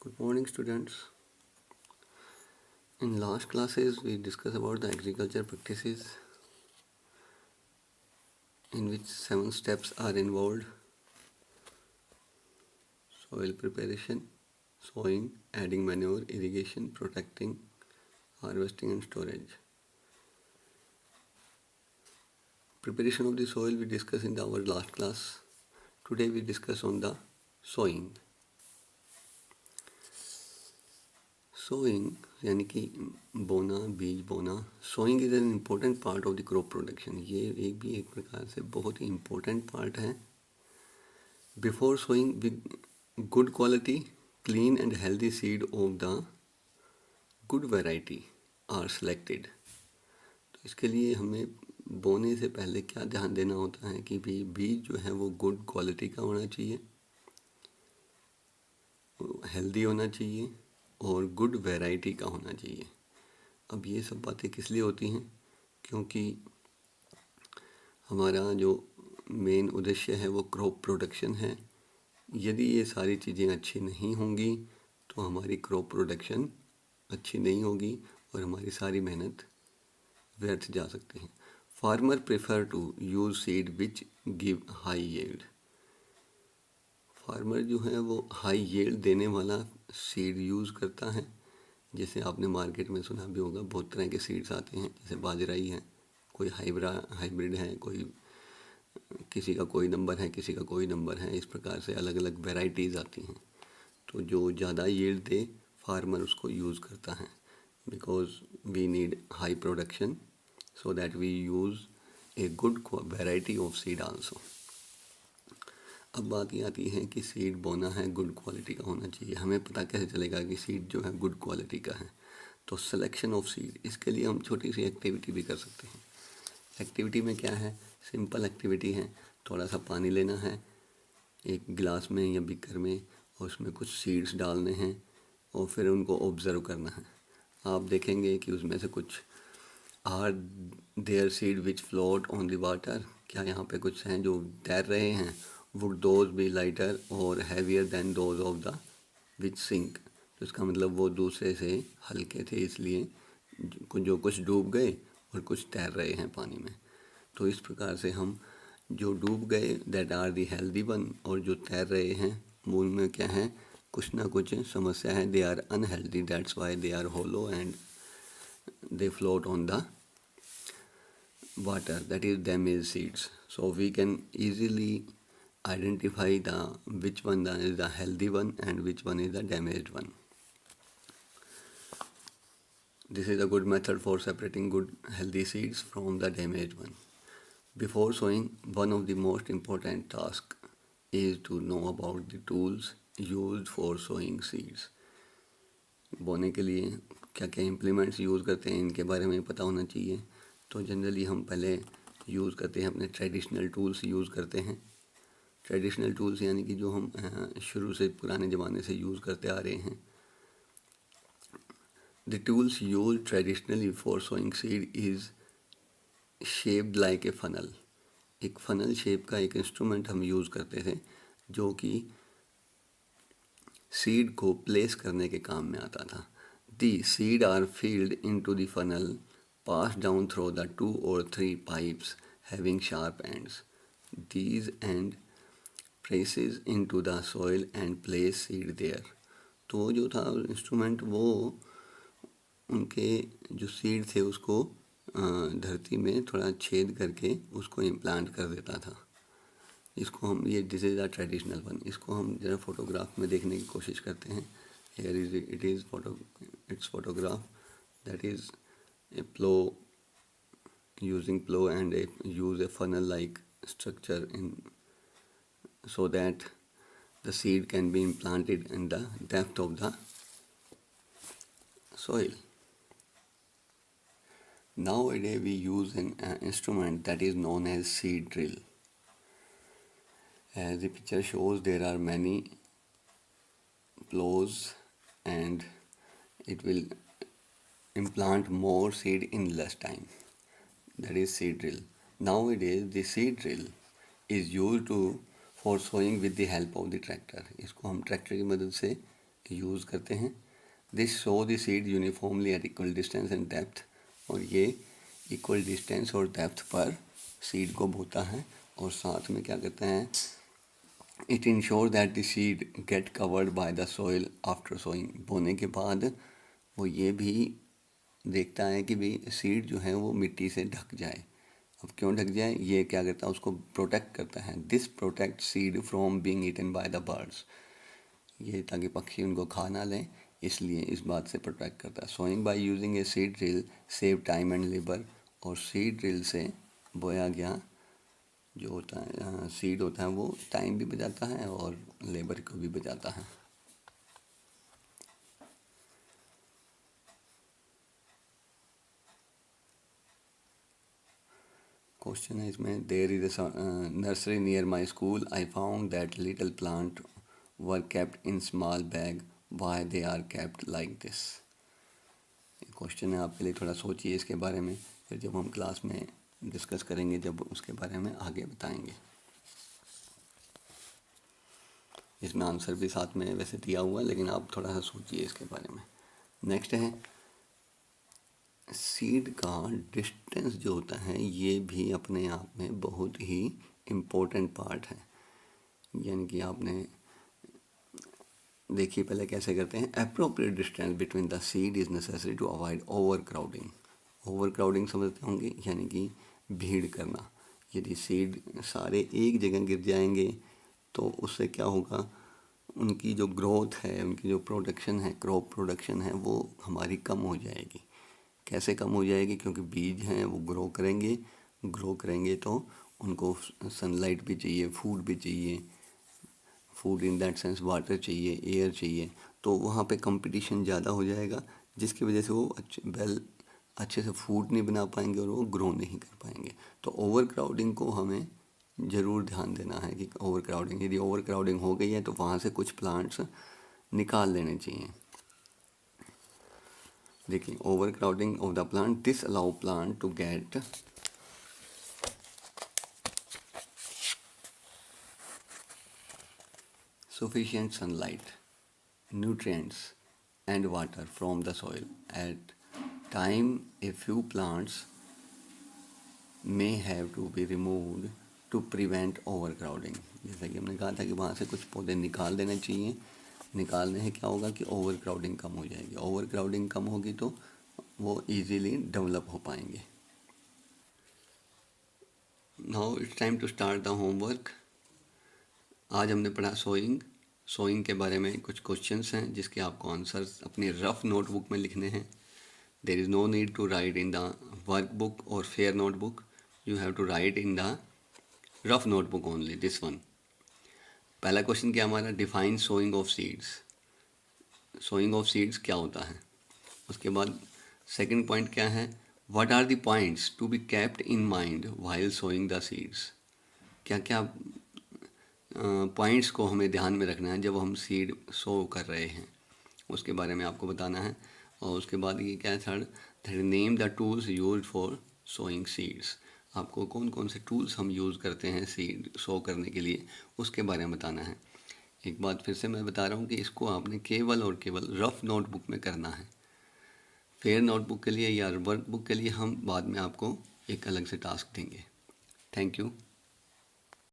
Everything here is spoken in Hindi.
Good morning, students. In last classes, we discussed about the agriculture practices in which 7 steps are involved: soil preparation, sowing, adding manure, irrigation, protecting, harvesting and storage. Preparation of the soil we discussed in our last class. Today we discuss on the sowing. Sowing यानी कि बोना, बीज बोना. Sowing is an important part of the crop production. ये एक प्रकार से बहुत ही इम्पोर्टेंट पार्ट है. Before sowing with good quality, clean and healthy seed of the good variety are selected. तो इसके लिए हमें बोने से पहले क्या ध्यान देना होता है कि भी बीज जो है वो गुड क्वालिटी का होना चाहिए, हेल्दी होना चाहिए और गुड वैरायटी का होना चाहिए. अब ये सब बातें किस लिए होती हैं? क्योंकि हमारा जो मेन उद्देश्य है वो क्रॉप प्रोडक्शन है. यदि ये सारी चीज़ें अच्छी नहीं होंगी तो हमारी क्रॉप प्रोडक्शन अच्छी नहीं होगी और हमारी सारी मेहनत व्यर्थ जा सकती है. Farmer prefer to use seed which give high yield. Farmer जो है वो हाई यील्ड देने वाला सीड यूज़ करता है. जैसे आपने मार्केट में सुना भी होगा, बहुत तरह के सीड्स आते हैं. जैसे बाजराई है, कोई हाइब्रिड है, कोई किसी का कोई नंबर है, किसी का कोई नंबर है. इस प्रकार से अलग अलग वेराइटीज़ आती हैं. तो जो ज़्यादा यील्ड दे फार्मर उसको यूज़ करता है. Because we need high production, so that we use a good variety of seed also. अब बात ये आती है कि सीड बोना है, गुड क्वालिटी का होना चाहिए. हमें पता कैसे चलेगा कि सीड जो है गुड क्वालिटी का है? तो सिलेक्शन ऑफ सीड, इसके लिए हम छोटी सी एक्टिविटी भी कर सकते हैं. एक्टिविटी में क्या है? सिंपल एक्टिविटी है. थोड़ा सा पानी लेना है एक गिलास में या बीकर में और उसमें कुछ सीड्स डालने हैं और फिर उनको ऑब्ज़र्व करना है. आप देखेंगे कि उसमें से कुछ are there seed which float on the water. क्या यहाँ पे कुछ हैं जो तैर रहे हैं? वुड दोज बी लाइटर और heavier than those of the which sink. तो इसका मतलब वो दूसरे से हल्के थे, इसलिए जो कुछ डूब गए और कुछ तैर रहे हैं पानी में. तो इस प्रकार से हम जो डूब गए that are the healthy one, और जो तैर रहे हैं उनमें क्या है, कुछ ना कुछ समस्या है. They are unhealthy, that's why they are hollow and they float on the water, that is damaged seeds. So we can easily identify the which one is the healthy one and which one is the damaged one. This is a good method for separating good healthy seeds from the damaged one. Before sowing, one of the most important tasks is to know about the tools used for sowing seeds. बोने के लिए क्या क्या इम्प्लीमेंट्स यूज़ करते हैं इनके बारे में पता होना चाहिए. तो जनरली हम पहले यूज़ करते हैं अपने ट्रेडिशनल टूल्स यूज़ करते हैं. ट्रेडिशनल टूल्स यानी कि जो हम शुरू से पुराने ज़माने से यूज़ करते आ रहे हैं. The tools use traditionally for sowing seed is shaped like a funnel. एक फनल शेप का एक इंस्ट्रूमेंट हम यूज़ करते थे जो कि सीड को प्लेस करने के काम में आता था. The seed are filled into the funnel, passed down through the 2 or 3 pipes having sharp ends. These end presses into the soil and place seed there. तो जो था इंस्ट्रूमेंट वो उनके जो सीड थे उसको धरती में थोड़ा छेद करके उसको इम्प्लांट कर देता था. इसको हम this is the traditional one. इसको हम जरा फोटोग्राफ में देखने की कोशिश करते हैं. Here is its photograph, that is a plow, using plow and use a funnel like structure in so that the seed can be implanted in the depth of the soil. Nowadays we use an instrument that is known as seed drill. As the picture shows, there are many plows and it will implant more seed in less time. That is seed drill. Nowadays the seed drill is used for sowing with the help of the tractor. इसको हम ट्रैक्टर की मदद से यूज़ करते हैं। This show the seed uniformly at equal distance and depth, और ये इक्वल डिस्टेंस और डेप्थ पर सीड को बोता है। और साथ में क्या करते हैं, it ensure that the seed get covered by the soil after sowing. बोने के बाद वो ये भी देखता है कि भाई सीड जो है वो मिट्टी से ढक जाए। अब क्यों ढक जाए, ये क्या करता है, उसको प्रोटेक्ट करता है। This protect seed from being eaten by the birds, ये ताकि पक्षी उनको खा ना लें, इसलिए इस बात से प्रोटेक्ट करता है। Sowing by using a seed drill save time and labour, और सीड ड्रिल से बोया गया जो होता है सीड होता है वो टाइम भी बचाता है और लेबर को भी बचाता है। क्वेश्चन है इसमें, there is a nursery near my school, I found that little plant were kept in small bag, why they are kept like this. Question है, आपके लिए थोड़ा सोचिए इसके बारे में, फिर जब हम क्लास में डिस्कस करेंगे जब उसके बारे में आगे बताएंगे। इसमें आंसर भी साथ में वैसे दिया हुआ है, लेकिन आप थोड़ा सा सोचिए इसके बारे में। नेक्स्ट है, सीड का डिस्टेंस जो होता है ये भी अपने आप में बहुत ही इम्पोर्टेंट पार्ट है। यानी कि आपने देखिए पहले कैसे करते हैं, appropriate distance between the seed is necessary to avoid overcrowding. Overcrowding समझते होंगे, यानी कि भीड़ करना। यदि सीड सारे एक जगह गिर जाएंगे तो उससे क्या होगा, उनकी जो ग्रोथ है, उनकी जो प्रोडक्शन है, क्रॉप प्रोडक्शन है, वो हमारी कम हो जाएगी। कैसे कम हो जाएगी, क्योंकि बीज हैं वो ग्रो करेंगे तो उनको सनलाइट भी चाहिए, फूड भी चाहिए, food in that sense water चाहिए, एयर चाहिए, तो वहाँ पे कंपटीशन ज़्यादा हो जाएगा, जिसकी वजह से वो अच्छे से फूड नहीं बना पाएंगे और वो ग्रो नहीं कर पाएंगे। तो ओवर क्राउडिंग को हमें ज़रूर ध्यान देना है कि ओवर क्राउडिंग, यदि ओवर क्राउडिंग हो गई है तो वहाँ से कुछ प्लांट्स निकाल लेने चाहिए। देखिए, overcrowding of the plant, this allow plant to get sufficient sunlight, nutrients and water from the soil. At time a few plants may have to be removed to prevent overcrowding. जैसा कि हमने कहा था कि वहाँ से कुछ पौधे निकाल देने चाहिए। निकालने से क्या होगा कि ओवर क्राउडिंग कम हो जाएगी। ओवर क्राउडिंग कम होगी तो वो इजीली डेवलप हो पाएंगे। Now it's time to start the homework. आज हमने पढ़ा सोइंग के बारे में कुछ क्वेश्चंस हैं जिसके आपको आंसर्स अपनी रफ नोटबुक में लिखने हैं। There is no need to write in the workbook और fair notebook, you have to write in the rough notebook only, this one. पहला क्वेश्चन क्या हमारा, define sowing of seeds. Sowing of seeds क्या होता है। उसके बाद सेकंड पॉइंट क्या है, what are the points to be kept in mind while sowing the seeds. क्या क्या पॉइंट्स को हमें ध्यान में रखना है जब हम सीड सो कर रहे हैं, उसके बारे में आपको बताना है। और उसके बाद ये क्या है third, name the tools use for sowing seeds. आपको कौन कौन से टूल्स हम यूज़ करते हैं सीड सो करने के लिए, उसके बारे में बताना है। एक बात फिर से मैं बता रहा हूँ कि इसको आपने केवल और केवल रफ नोटबुक में करना है। फेयर नोटबुक के लिए या वर्कबुक के लिए हम बाद में आपको एक अलग से टास्क देंगे। Thank you.